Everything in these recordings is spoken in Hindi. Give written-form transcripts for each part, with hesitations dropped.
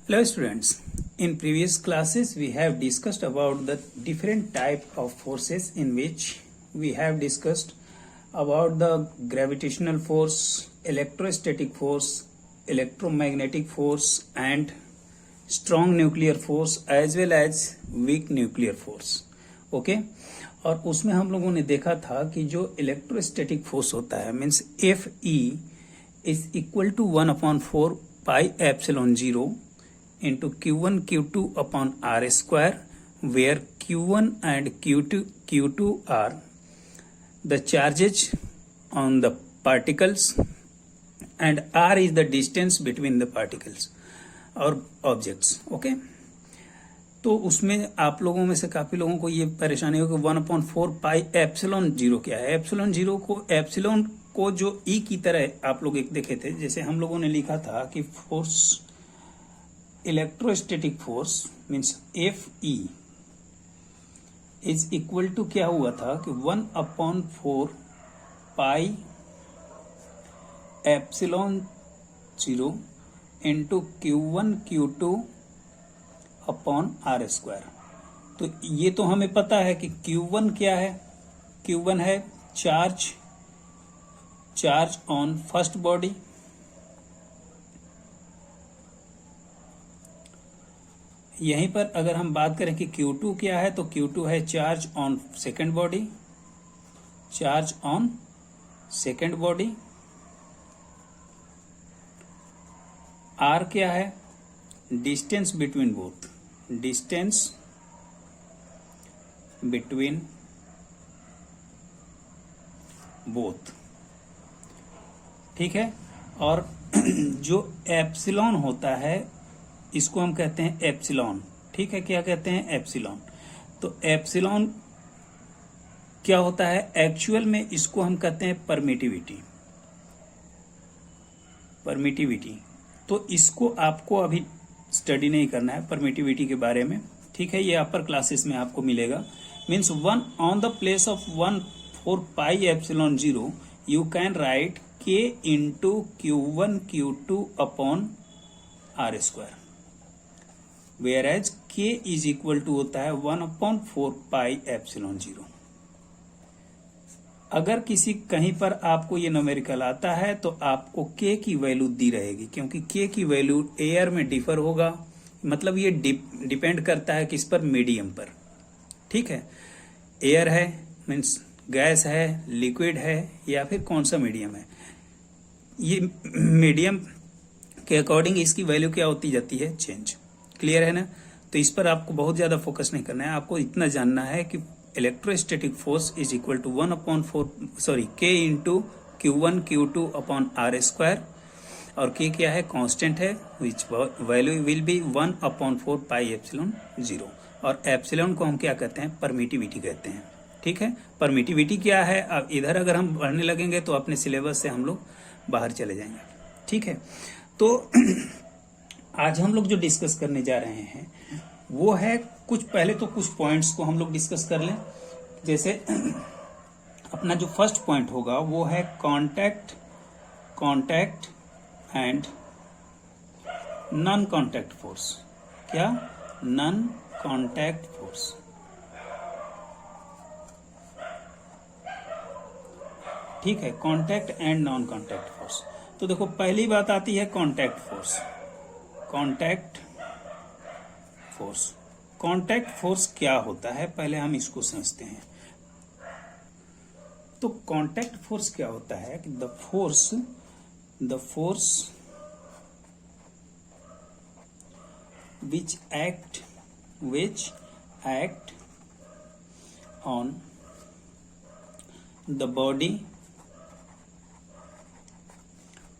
Hello students, in previous classes we have discussed about the different type of forces in which we have discussed about the gravitational force, electrostatic force, electromagnetic force and strong nuclear force as well as weak nuclear force. Okay? और उसमें हम लोगों ने देखा था कि जो इलेक्ट्रोस्टैटिक फोर्स होता है means F E is equal to 1/4 pi epsilon 0 into Q1 Q2 upon R square, where Q1 and Q2 are the charges on the particles and R is the distance between the particles or objects. Okay? तो उसमें आप लोगों में से काफी लोगों को ये परेशानी हो कि 1/4 पाई एप्सिलॉन 0 क्या है। एप्सिलॉन को जो ई की तरह आप लोग एक देखे थे, जैसे हम लोगों ने लिखा था कि force electrostatic force means F E is equal to क्या हुआ था कि 1/4 pi epsilon 0 into Q1 Q2 upon R square. तो ये तो हमें पता है कि Q1 क्या है। Q1 है चार्ज ऑन फर्स्ट बॉडी, यहीं पर अगर हम बात करें कि Q2 क्या है तो Q2 है charge on second body. R क्या है, डिस्टेंस बिटवीन बोथ, ठीक है। और जो एप्सिलॉन होता है इसको हम कहते हैं एप्सिलॉन, ठीक है। क्या कहते हैं, एप्सिलॉन। तो एप्सिलॉन क्या होता है, एक्चुअल में इसको हम कहते हैं परमिटिविटी। तो इसको आपको अभी स्टडी नहीं करना है परमिटिविटी के बारे में, ठीक है। ये अपर क्लासेस में आपको मिलेगा। Means 1 on the place of 1/4 pi epsilon 0 you can write K into Q1 Q2 upon R square, whereas K is equal to होता है 1/4 पाई एप्सिलॉन 0। अगर किसी कहीं पर आपको ये न्यूमेरिकल आता है तो आपको K की वैल्यू दी रहेगी, क्योंकि K की वैल्यू एयर में डिफर होगा। मतलब ये डिपेंड करता है किस पर, मीडियम पर, ठीक है। एयर है मीन्स गैस है, लिक्विड है या फिर कौन सा मीडियम है, ये मीडियम के अकॉर्डिंग इसकी वैल्यू क्या होती जाती है, चेंज। क्लियर है ना। तो इस पर आपको बहुत ज्यादा फोकस नहीं करना है, आपको इतना जानना है कि electrostatic force is equal to K into Q1 Q2 upon R square, और K क्या है, कांस्टेंट है, which value will be 1/4 pi epsilon 0। और एप्सिलॉन को हम क्या कहते हैं, परमिटिविटी कहते हैं, ठीक है। परमिटिविटी क्या है, अब इधर अगर हम पढ़ने लगेंगे तो अपने सिलेबस से हम लोग बाहर चले जाएंगे, ठीक है। तो आज हम लोग जो डिस्कस करने जा रहे हैं वो है पहले तो कुछ पॉइंट्स को हम लोग डिस्कस कर लें। जैसे अपना जो फर्स्ट पॉइंट होगा वो है contact and non contact force. क्या, नॉन कांटेक्ट फोर्स। ठीक है, contact and non contact force. तो देखो पहली बात आती है कांटेक्ट फोर्स क्या होता है, पहले हम इसको समझते हैं। तो कांटेक्ट फोर्स क्या होता है कि the force which act on the body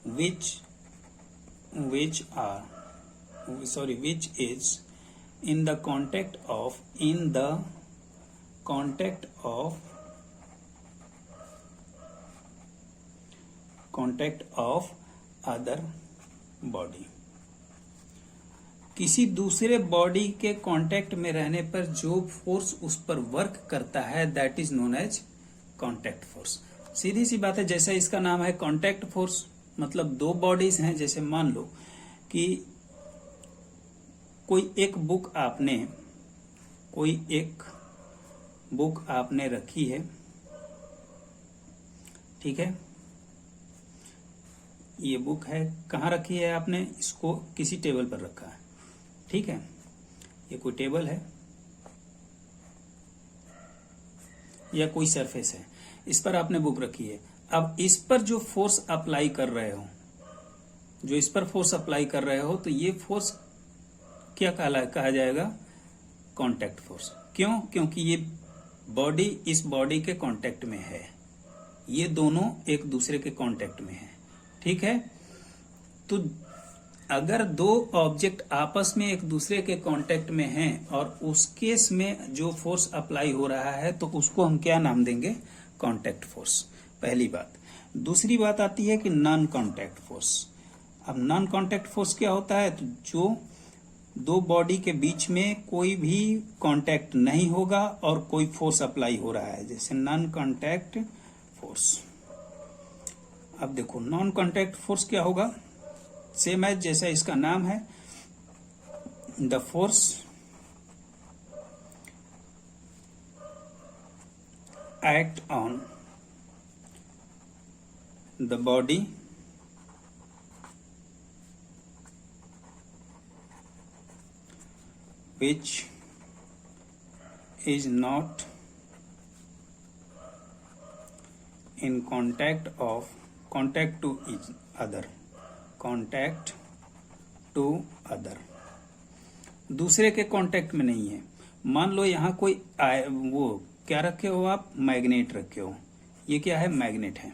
which is in the contact of other body। किसी दूसरे बॉडी के कांटेक्ट में रहने पर जो फोर्स उस पर वर्क करता है that is known as contact force. सीधी सी बात है, जैसे इसका नाम है कांटेक्ट फोर्स, मतलब दो बॉडीज हैं। जैसे मान लो कि कोई एक बुक आपने रखी है, ठीक है। ये बुक है, कहाँ रखी है आपने? इसको किसी टेबल पर रखा है, ठीक है। ये कोई टेबल है या कोई सरफेस है, इस पर आपने बुक रखी है। अब इस पर जो फोर्स अप्लाई कर रहे हो, तो ये फोर्स क्या कहा जाएगा? Contact force. क्यों? क्योंकि ये बॉडी इस बॉडी के कांटेक्ट में है, ये दोनों एक दूसरे के कांटेक्ट में है, ठीक है। तो अगर दो ऑब्जेक्ट आपस में एक दूसरे के कांटेक्ट में हैं और उस केस में जो फोर्स अप्लाई हो रहा है, तो उसको हम क्या नाम देंगे? Contact force. पहली बात। दूसरी बात आती है कि नॉन कांटेक्ट फोर्स। अब नॉन कांटेक्ट फोर्स क्या होता है? तो जो दो बॉडी के बीच में कोई भी कांटेक्ट नहीं होगा और कोई फोर्स अप्लाई हो रहा है, जैसे नॉन कांटेक्ट फोर्स। अब देखो नॉन कांटेक्ट फोर्स क्या होगा? सेम है जैसा इसका नाम है, the force act on the body which is not in contact to each other, contact to other, दूसरे के कांटेक्ट में नहीं है। मान लो यहाँ कोई वो क्या रखे हो आप? मैग्नेट रखे हो। ये क्या है? मैग्नेट है,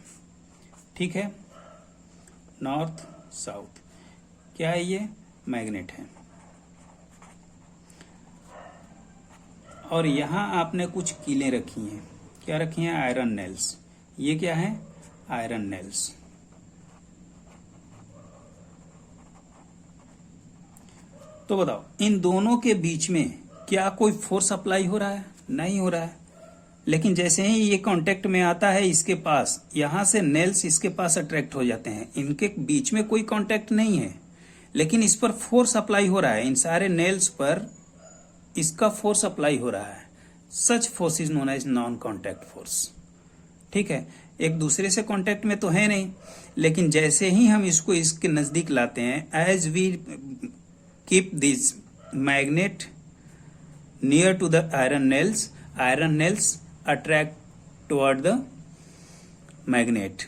ठीक है। नॉर्थ साउथ क्या है? ये मैग्नेट है। और यहाँ आपने कुछ कीलें रखी हैं। क्या रखी हैं? Iron nails. ये क्या है? Iron nails. तो बताओ इन दोनों के बीच में क्या कोई फोर्स अप्लाई हो रहा है? नहीं हो रहा है। लेकिन जैसे ही ये कांटेक्ट में आता है इसके पास, यहां से नेल्स इसके पास अट्रैक्ट हो जाते हैं। इनके बीच में कोई कांटेक्ट नहीं है, लेकिन इस पर फोर्स अप्लाई हो रहा है। इन सारे नेल्स पर इसका फोर्स अप्लाई हो रहा है। Such force is known as non contact force, ठीक है। एक दूसरे से कांटेक्ट में तो है नहीं, लेकिन जैसे ही हम इसको इसके नजदीक लाते हैं, as we keep this magnet near to the iron nails attract toward the magnet,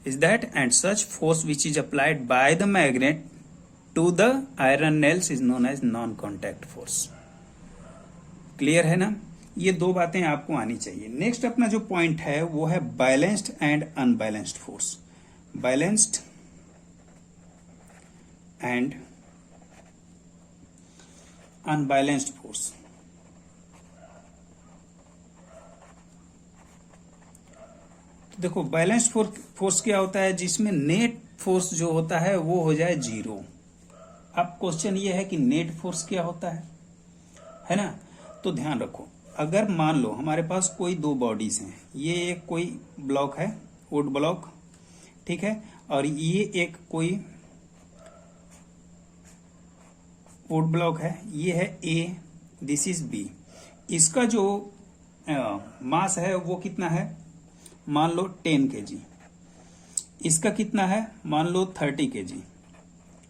is that, and such force which is applied by the magnet to the iron nails is known as non contact force। Clear है ना? ये दो बातें आपको आनी चाहिए। नेक्स्ट अपना जो पॉइंट है वो है balanced and unbalanced force. Balanced and unbalanced force. देखो बैलेंस्ड फोर्स क्या होता है? जिसमें नेट फोर्स जो होता है वो हो जाए जीरो। अब क्वेश्चन ये है कि नेट फोर्स क्या होता है ना? तो ध्यान रखो, अगर मान लो हमारे पास कोई दो बॉडीज हैं, ये एक कोई ब्लॉक है, वुड ब्लॉक, ठीक है, और ये एक कोई वुड ब्लॉक है, ये है ए, दिस इज बी। इसका जो मास है वो कितना है? मान लो 10 kg। इसका कितना है? मान लो 30 kg,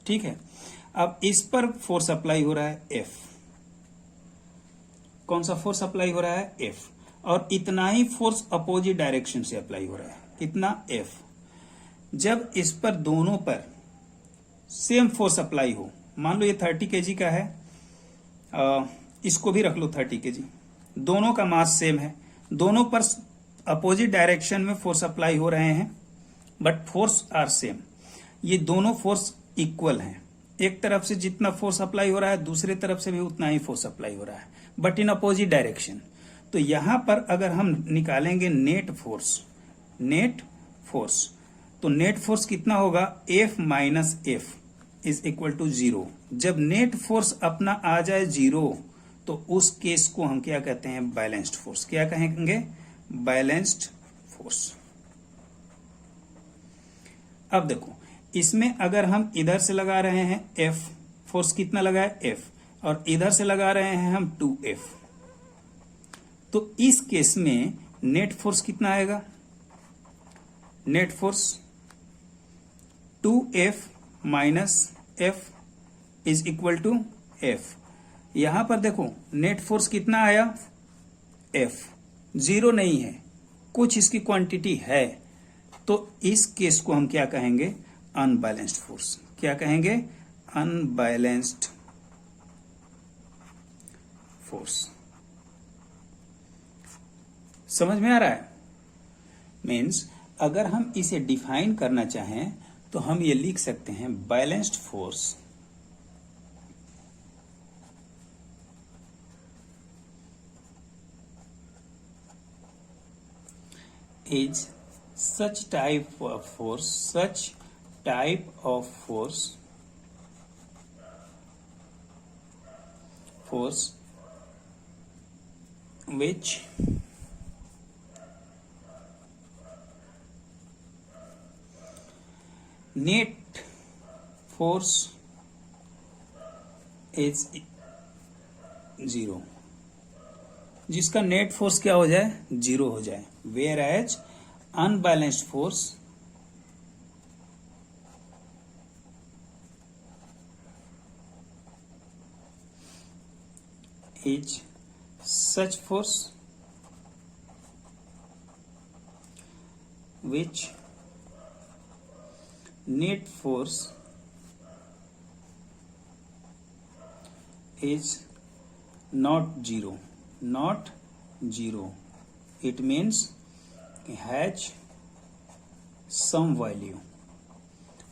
ठीक है। अब इस पर फोर्स अप्लाई हो रहा है F। कौन सा फोर्स अप्लाई हो रहा है? F। और इतना ही फोर्स अपोजिट डायरेक्शन से अप्लाई हो रहा है। कितना? F। जब इस पर दोनों पर सेम फोर्स अप्लाई हो, मान लो ये 30 kg का है, इसको भी रख लो 30 kg, दोनों का मास सेम है, दोनों पर अपोजिट डायरेक्शन में फोर्स अप्लाई हो रहे हैं, बट फोर्स आर सेम। ये दोनों फोर्स इक्वल हैं। एक तरफ से जितना फोर्स अप्लाई हो रहा है, दूसरे तरफ से भी उतना ही फोर्स अप्लाई हो रहा है, बट इन अपोजिट डायरेक्शन। तो यहां पर अगर हम निकालेंगे नेट फोर्स, तो नेट फोर्स कितना होगा? F minus F is equal to 0। जब नेट फोर्स अपना आ जाए 0, तो उस केस को हम क्या कहते हैं? Balanced force. क्या कहेंगे? Balanced force. अब देखो, इसमें अगर हम इधर से लगा रहे हैं F, फोर्स कितना लगा है? F। और इधर से लगा रहे हैं हम 2F। तो इस केस में नेट फोर्स कितना आएगा? Net force 2F minus F is equal to F। यहां पर देखो नेट फोर्स कितना आया? F। जीरो नहीं है, कुछ इसकी क्वांटिटी है, तो इस केस को हम क्या कहेंगे? Unbalanced force. क्या कहेंगे? Unbalanced force. समझ में आ रहा है? मीन्स अगर हम इसे डिफाइन करना चाहें तो हम ये लिख सकते हैं, balanced force is such type of force which net force is zero, जिसका नेट फोर्स क्या हो जाए? जीरो हो जाए। Whereas unbalanced force is such force which net force is not zero, it means has some value,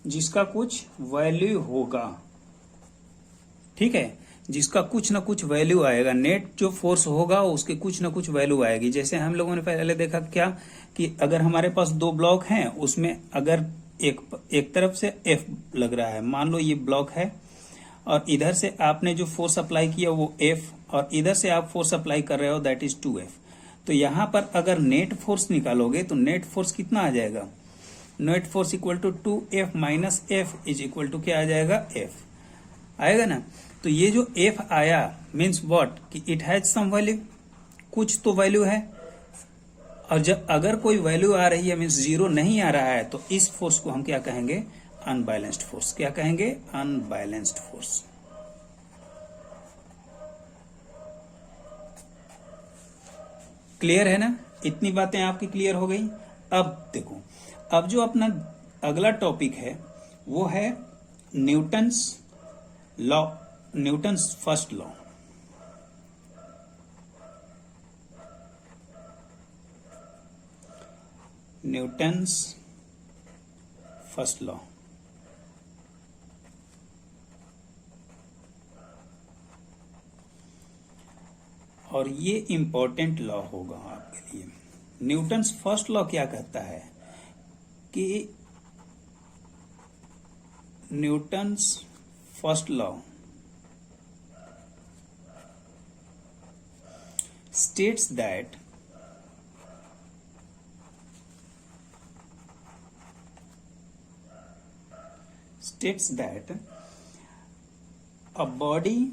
जिसका कुछ वैल्यू होगा। ठीक है, जिसका कुछ ना कुछ वैल्यू आएगा। नेट जो फोर्स होगा उसके कुछ ना कुछ वैल्यू आएगी। जैसे हम लोगों ने पहले देखा क्या कि अगर हमारे पास दो ब्लॉक हैं, उसमें अगर एक तरफ से F लग रहा है, मान लो ये ब्लॉक है और इधर से आपने जो फोर्स अप्लाई किया वो F, और इधर से आप फोर्स अप्लाई कर रहे हो दैट इज 2F। तो यहां पर अगर नेट फोर्स निकालोगे तो नेट फोर्स कितना आ जाएगा? Net force equal to 2F minus F is equal to क्या आ जाएगा? F आएगा ना। तो ये जो F आया मीन्स व्हाट कि इट हैज सम वैल्यू, कुछ तो वैल्यू है। और जब अगर कोई वैल्यू आ रही है मीन्स जीरो नहीं आ रहा है, तो इस फोर्स को हम क्या कहेंगे? Unbalanced force. क्या कहेंगे? Unbalanced force. क्लियर है ना? इतनी बातें आपकी क्लियर हो गई। अब देखो, अब जो अपना अगला टॉपिक है वो है Newton's law, Newton's first law. Newton's first law. और ये इंपॉर्टेंट लॉ होगा आपके लिए। न्यूटन्स फर्स्ट लॉ क्या कहता है कि Newton's first law states that a body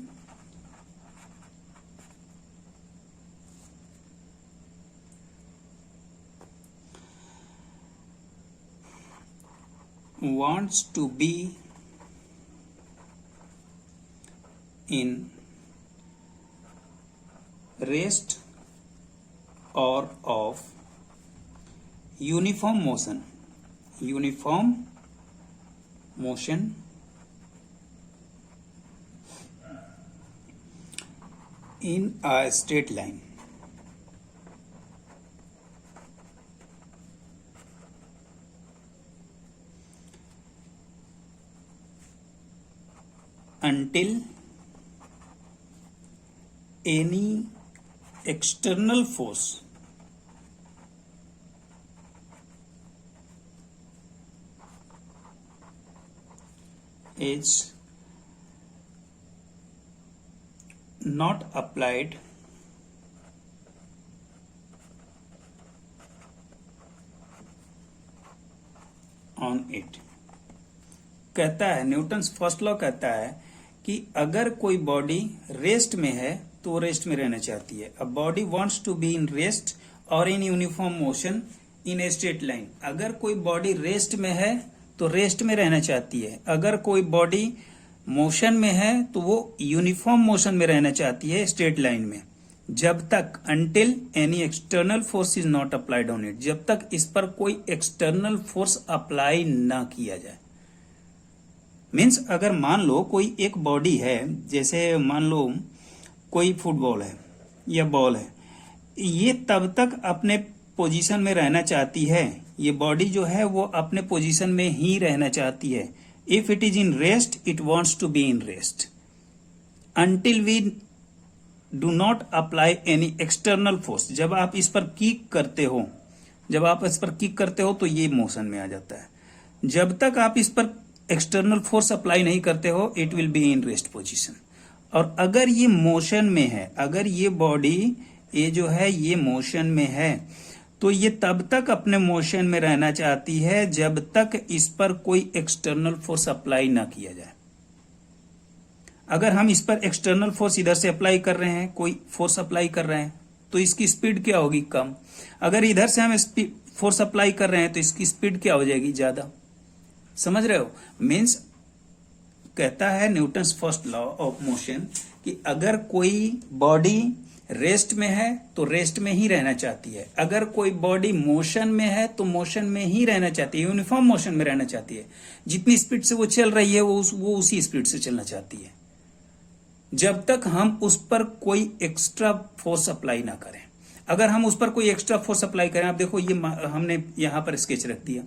wants to be in rest or of uniform motion in a straight line. Until any external force is not applied on it। कहता है न्यूटन्स फर्स्ट लॉ कहता है कि अगर कोई बॉडी रेस्ट में है तो वो रेस्ट में रहना चाहती है। A body wants to be in rest और in uniform motion in a straight line. अगर कोई बॉडी रेस्ट में है तो रेस्ट में रहना चाहती है। अगर कोई बॉडी मोशन में है तो वो यूनिफॉर्म मोशन में रहना चाहती है स्ट्रेट लाइन में, जब तक until any external force is not applied on it, जब तक इस पर कोई एक्सटर्नल फोर्स अप्लाई ना किया जाए। मीन्स अगर मान लो कोई एक बॉडी है, जैसे मान लो कोई फुटबॉल है या बॉल है, ये तब तक अपने पोजीशन में रहना चाहती है, ये बॉडी जो है वो अपने पोजीशन में ही रहना चाहती है। If it is in rest it wants to be in rest until we do not apply any external force. जब आप इस पर किक करते हो, जब आप इस पर किक करते हो तो ये मोशन में आ जाता है। जब तक आप इस पर एक्सटर्नल फोर्स अप्लाई नहीं करते हो it will be in rest position. और अगर ये मोशन में है, अगर ये बॉडी ये जो है ये मोशन में है, तो ये तब तक अपने मोशन में रहना चाहती है जब तक इस पर कोई एक्सटर्नल फोर्स अप्लाई ना किया जाए। अगर हम इस पर एक्सटर्नल फोर्स इधर से अप्लाई कर रहे हैं, कोई फोर्स अप्लाई कर रहे हैं, तो इसकी स्पीड क्या होगी? कम। अगर इधर से हम फोर्स अप्लाई कर रहे हैं तो इसकी स्पीड क्या हो जाएगी? ज्यादा। समझ रहे हो? मीन्स कहता है Newton's first law of motion कि अगर कोई बॉडी रेस्ट में है तो रेस्ट में ही रहना चाहती है, अगर कोई बॉडी मोशन में है तो मोशन में ही रहना चाहती है, यूनिफॉर्म मोशन में रहना चाहती है। जितनी स्पीड से वो चल रही है वो उसी स्पीड से चलना चाहती है, जब तक हम उस पर कोई एक्स्ट्रा फोर्स अप्लाई ना करें। अगर हम उस पर कोई एक्स्ट्रा फोर्स अप्लाई करें, आप देखो ये हमने यहां पर स्केच रख दिया,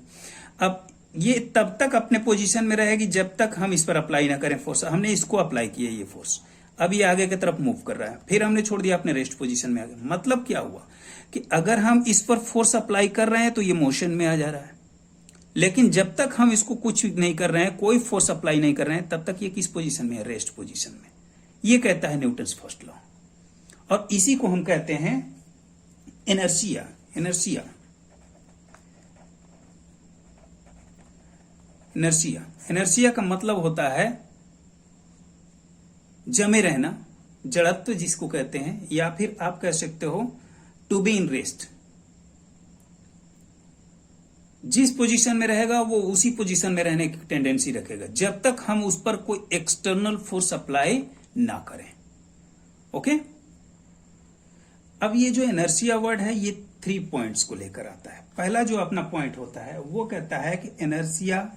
अब ये तब तक अपने पोजीशन में रहेगी जब तक हम इस पर अप्लाई ना करें फोर्स। हमने इसको अप्लाई किया ये फोर्स, अब ये आगे की तरफ मूव कर रहा है, फिर हमने छोड़ दिया अपने रेस्ट पोजीशन में आगे। मतलब क्या हुआ कि अगर हम इस पर फोर्स अप्लाई कर रहे हैं तो ये मोशन में आ जा रहा है, लेकिन जब तक हम इसको कुछ नहीं कर रहे हैं, कोई फोर्स अप्लाई नहीं कर रहे हैं, तब तक ये किस पोजीशन में है? रेस्ट पोजीशन में। ये कहता है न्यूटन्स फर्स्ट लॉ, और इसी को हम कहते हैं इनर्शिया। इनर्शिया इनर्शिया इनर्शिया का मतलब होता है जमे रहना, जड़त्व जिसको कहते हैं, या फिर आप कह सकते हो टू बी इन रेस्ट। जिस पोजीशन में रहेगा वो उसी पोजीशन में रहने की टेंडेंसी रखेगा जब तक हम उस पर कोई एक्सटर्नल फोर्स अप्लाई ना करें। ओके, अब ये जो इनर्शिया वर्ड है ये 3 पॉइंट्स को लेकर आता है। पहला जो अपना पॉइंट होता है वो कहता है कि inertia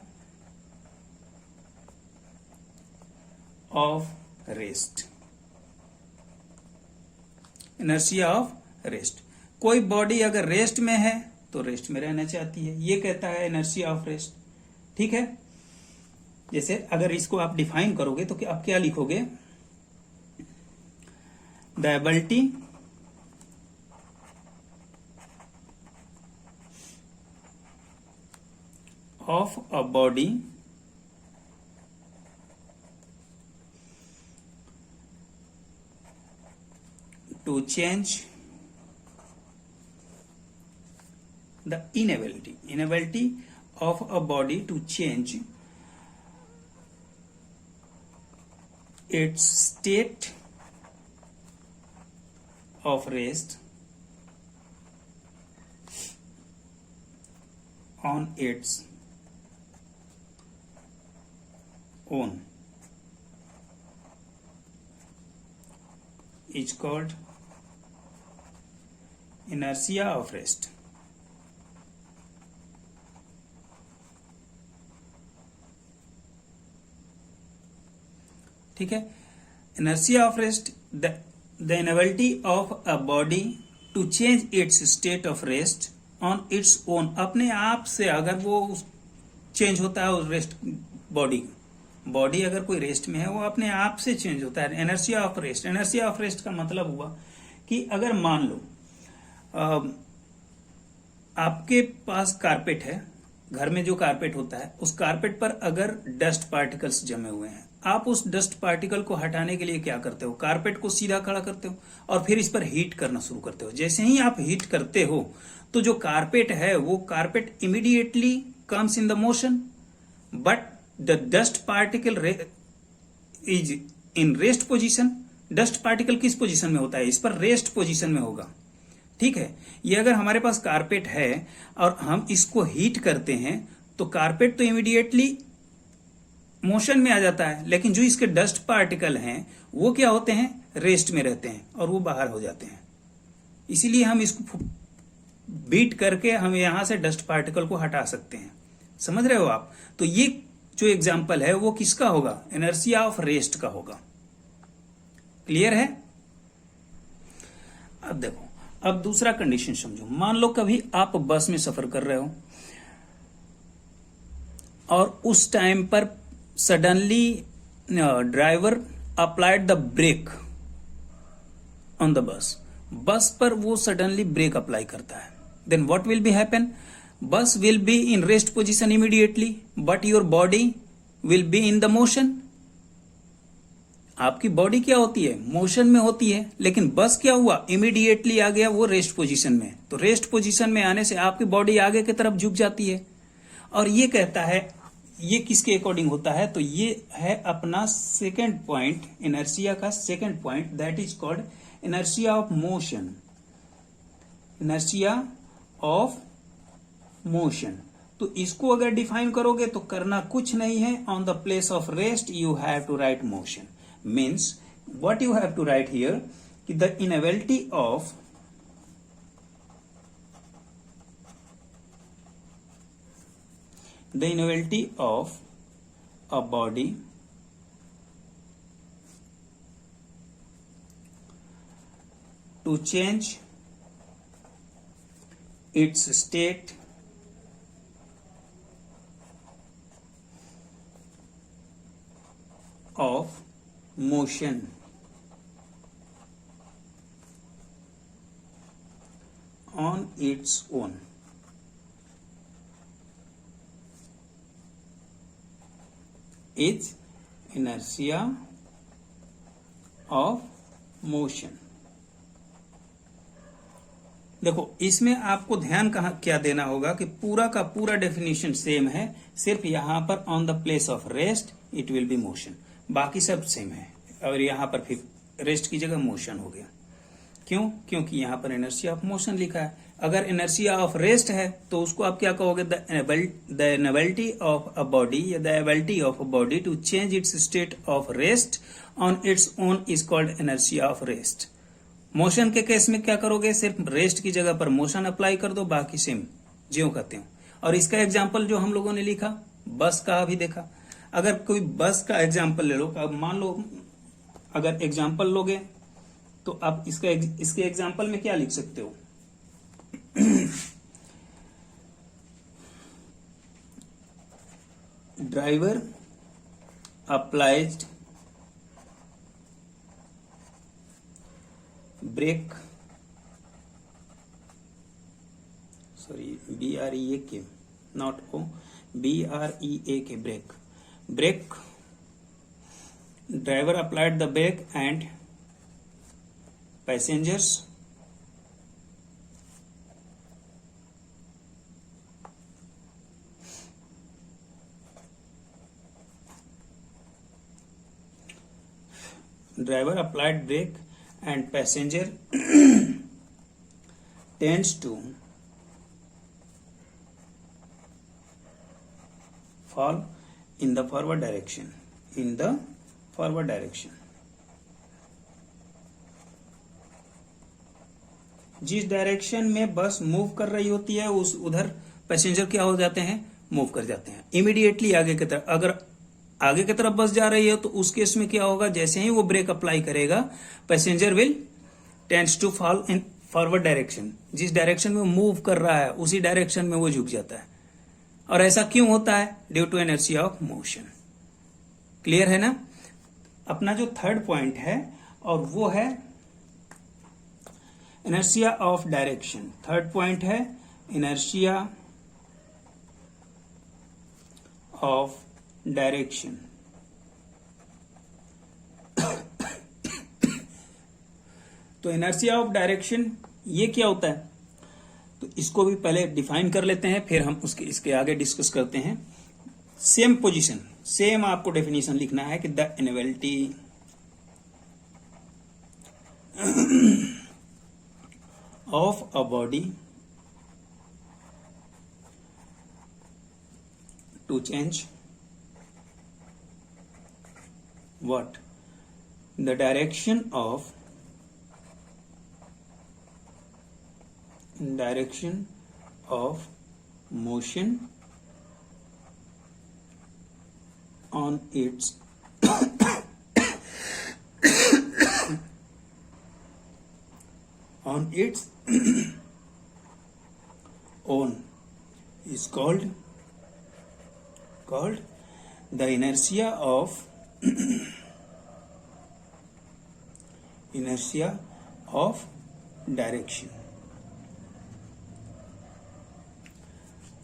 of rest. Inertia of rest, कोई बॉडी अगर रेस्ट में है तो रेस्ट में रहना चाहती है, ये कहता है इनर्शिया ऑफ रेस्ट। ठीक है, जैसे अगर इसको आप डिफाइन करोगे तो आप क्या लिखोगे? The ability of a body to change the inability of a body to change its state of rest on its own is called inertia of rest। ठीक है, inertia of rest, the inability of a body to change its state of rest on its own। अपने आप से अगर वो चेंज होता है उस रेस्ट बॉडी अगर कोई रेस्ट में है वो अपने आप से चेंज होता है। Inertia of rest, inertia of rest का मतलब हुआ कि अगर मान लो आपके पास कारपेट है, घर में जो कारपेट होता है उस कारपेट पर अगर डस्ट पार्टिकल्स जमे हुए हैं, आप उस डस्ट पार्टिकल को हटाने के लिए क्या करते हो? कारपेट को सीधा खड़ा करते हो और फिर इस पर हीट करना शुरू करते हो। जैसे ही आप हीट करते हो तो जो कारपेट है वो carpet immediately comes in the motion, but the dust particle is in rest position, dust particle किस पोजीशन में होता है, इस पर रेस्ट पोजीशन में होगा। ठीक है, ये अगर हमारे पास कारपेट है और हम इसको हीट करते हैं तो कारपेट तो इमीडिएटली मोशन में आ जाता है, लेकिन जो इसके डस्ट पार्टिकल हैं वो क्या होते हैं, रेस्ट में रहते हैं और वो बाहर हो जाते हैं। इसीलिए हम इसको बीट करके हम यहां से डस्ट पार्टिकल को हटा सकते हैं। समझ रहे हो आप? तो ये जो एग्जाम्पल है वो किसका होगा, इनर्शिया ऑफ रेस्ट का होगा। क्लियर है? अब देखो, अब दूसरा कंडीशन समझो। मान लो कभी आप बस में सफर कर रहे हो और उस टाइम पर suddenly driver applied the brake on the bus पर वो सडनली ब्रेक अप्लाई करता है, then what will be happen, bus will be in rest position immediately but your body will be in the motion. आपकी बॉडी क्या होती है, मोशन में होती है, लेकिन बस क्या हुआ, इमीडिएटली आ गया वो रेस्ट पोजीशन में। तो रेस्ट पोजीशन में आने से आपकी बॉडी आगे की तरफ झुक जाती है। और ये कहता है, ये किसके अकॉर्डिंग होता है, तो ये है अपना सेकेंड पॉइंट, इनर्शिया का second point, that is called inertia of motion. Inertia of motion, तो इसको अगर डिफाइन करोगे तो करना कुछ नहीं है, on the place of rest you have to write motion. Means what you have to write here, the inability of a body to change its state of motion on its own is inertia of motion। देखो, इसमें आपको ध्यान क्या देना होगा कि पूरा का पूरा डेफिनेशन सेम है, सिर्फ यहां पर on the place of rest it will be motion, बाकी सब सेम है। और यहां पर फिर रेस्ट की जगह मोशन हो गया। क्यों? क्योंकि यहां पर इनर्शिया ऑफ मोशन लिखा है। अगर इनर्शिया ऑफ रेस्ट है तो उसको आप क्या कहोगे, the ability of a body या the ability of a body to change its state of rest on its own is called inertia of rest. Motion के केस में क्या करोगे, सिर्फ रेस्ट की जगह पर मोशन अप्लाई कर दो, बाकी सेम ज्यों कहते हो। और इसका एग्जाम्पल जो हम लोगों ने लिखा, बस का भी देखा। अगर कोई बस का एग्जाम्पल ले लो, अब मान लो अगर एग्जाम्पल लोगे तो आप इसके एग्जाम्पल में क्या लिख सकते हो, driver applied brake, sorry BREAK not O, BREAK brake, driver applied the brake and passengers tends to fall in the forward direction, जिस डायरेक्शन में बस मूव कर रही होती है उस उधर पैसेंजर क्या हो जाते हैं, मूव कर जाते हैं इमीडिएटली आगे की तरफ। अगर आगे की तरफ बस जा रही है तो उस केस में क्या होगा, जैसे ही वो ब्रेक अप्लाई करेगा passenger will tends to fall in forward direction. जिस डायरेक्शन में मूव कर रहा है उसी डायरेक्शन में वो झुक जाता है। और ऐसा क्यों होता है, due to inertia of motion. Clear है ना? अपना जो थर्ड पॉइंट है और वो है inertia of direction. Third point है इनर्शिया ऑफ डायरेक्शन। तो इनर्शिया ऑफ डायरेक्शन ये क्या होता है, तो इसको भी पहले डिफाइन कर लेते हैं, फिर हम इसके आगे डिस्कस करते हैं। सेम पोजीशन, सेम आपको डेफिनेशन लिखना है कि the inability of a body to change what? The direction of motion on its on its own is called the inertia of direction.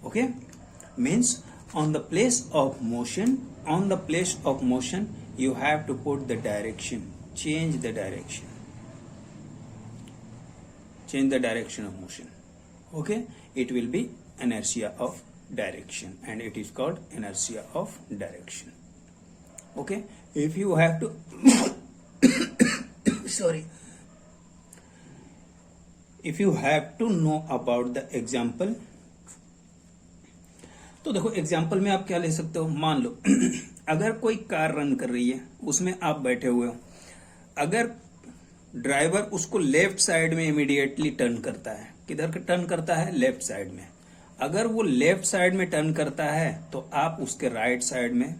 Okay, means on the place of motion you have to put the direction, change the direction of motion. Okay, it will be inertia of direction and it is called inertia of direction. Okay, if you have to if you have to know about the example, तो देखो एग्जाम्पल में आप क्या ले सकते हो। मान लो अगर कोई कार रन कर रही है, उसमें आप बैठे हुए हो, अगर ड्राइवर उसको लेफ्ट साइड में इमीडिएटली टर्न करता है, किधर टर्न करता है? लेफ्ट साइड में। अगर वो लेफ्ट साइड में टर्न करता है तो आप उसके राइट साइड में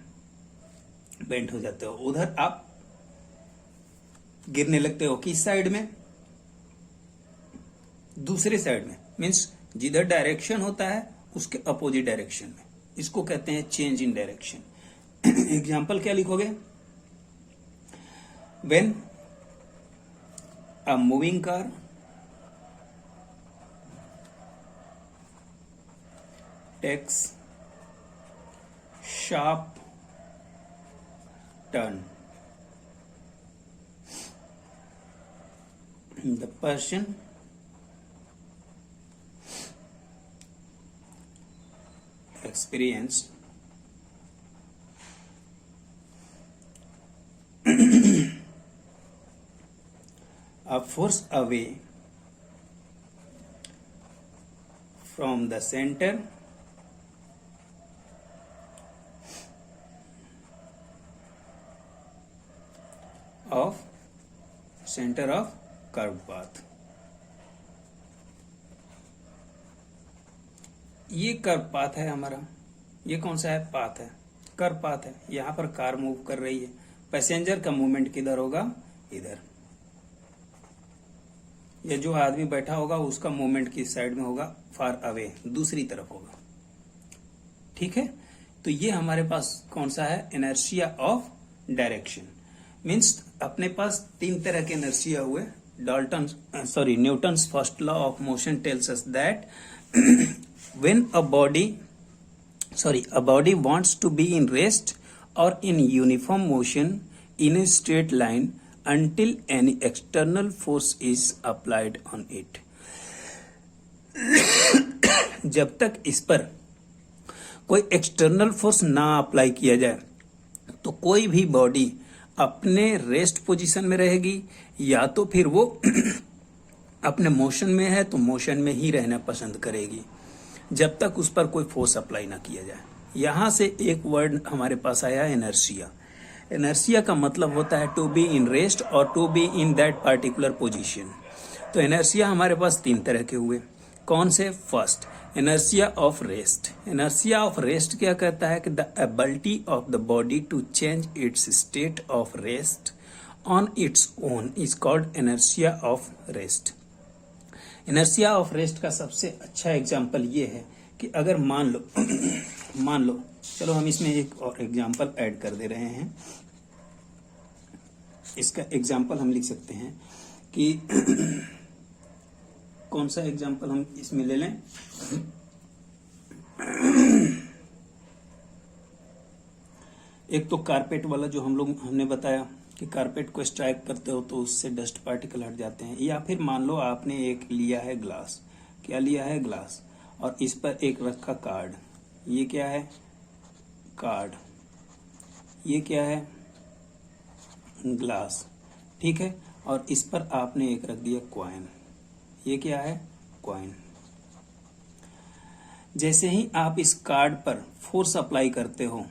बेंड हो जाते हो, उधर आप गिरने लगते हो। किस साइड में? दूसरे साइड में, मीन्स जिधर डायरेक्शन होता है उसके अपोजिट डायरेक्शन में। इसको कहते हैं चेंज इन डायरेक्शन। एग्जाम्पल क्या लिखोगे? When a moving car takes sharp turn, the person experience a force away from the center of curved path। ये कर्व पाथ है हमारा। ये कौन सा है? पाथ है, कर्व पाथ है। यहां पर कार मूव कर रही है, पैसेंजर का मूवमेंट किधर होगा? इधर। ये जो आदमी बैठा होगा उसका मूवमेंट किस साइड में होगा? फार अवे, दूसरी तरफ होगा। ठीक है, तो ये हमारे पास कौन सा है? Inertia of direction. मीन्स अपने पास तीन तरह के इनर्शिया हुए। Newton's first law of motion tells us that when a body wants to be in rest or in uniform motion in a straight line until any external force is applied on it। जब तक इस पर कोई एक्सटर्नल फोर्स ना अप्लाई किया जाए तो कोई भी बॉडी अपने रेस्ट पोजीशन में रहेगी, या तो फिर वो अपने मोशन में है तो मोशन में ही रहना पसंद करेगी, जब तक उस पर कोई फोर्स अप्लाई ना किया जाए। यहां से एक वर्ड हमारे पास आया, इनर्शिया। इनर्शिया का मतलब होता है टू बी इन रेस्ट और to be in that particular position. तो इनर्शिया हमारे पास तीन तरह के हुए। कौन से? First, inertia of rest. Inertia of rest क्या कहता है कि the ability of the body to change its state of rest on its own is called inertia of rest. Inertia of rest का सबसे अच्छा एग्जाम्पल ये है कि अगर मान लो चलो हम इसमें एक और एग्जाम्पल ऐड कर दे रहे हैं। इसका एग्जाम्पल हम लिख सकते हैं कि कौन सा एग्जाम्पल हम इसमें ले लें? एक तो कारपेट वाला जो हमने बताया कि कारपेट को स्ट्राइक करते हो तो उससे डस्ट पार्टिकल हट जाते हैं। या फिर मान लो आपने एक लिया है ग्लास। क्या लिया है? ग्लास। और इस पर एक रखा कार्ड। ये क्या है? कार्ड। ये क्या है? ग्लास। ठीक है, और इस पर आपने एक रख दिया कॉइन। ये क्या है, कॉइन। जैसे ही आप इस कार्ड पर फोर्स अप्लाई करते हो,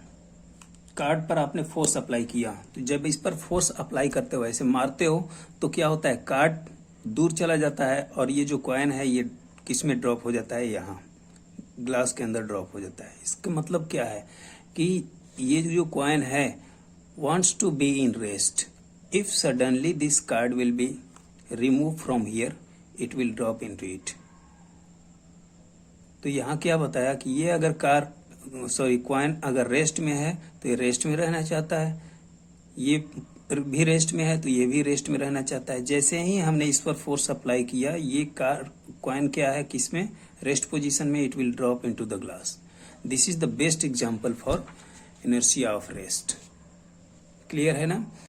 कार्ड पर आपने फोर्स अप्लाई किया, तो जब इस पर फोर्स अप्लाई करते हो, ऐसे मारते हो, तो क्या होता है, कार्ड दूर चला जाता है और ये जो कॉइन है ये किस में ड्रॉप हो जाता है, यहाँ ग्लास के अंदर ड्रॉप हो जाता है। इसका मतलब क्या है कि ये जो कॉइन है wants to be in rest. If suddenly this card will be removed from here, it will drop into it. तो यहाँ क्या बताया कि ये अगर कॉइन अगर रेस्ट में है तो ये रेस्ट में रहना चाहता है, ये भी रेस्ट में है तो ये भी रेस्ट में रहना चाहता है। जैसे ही हमने इस पर फोर्स अप्लाई किया, ये कॉइन क्या है, किसमें, रेस्ट पोजीशन में, it will drop into the glass. This is the best example for inertia of rest. Clear है ना।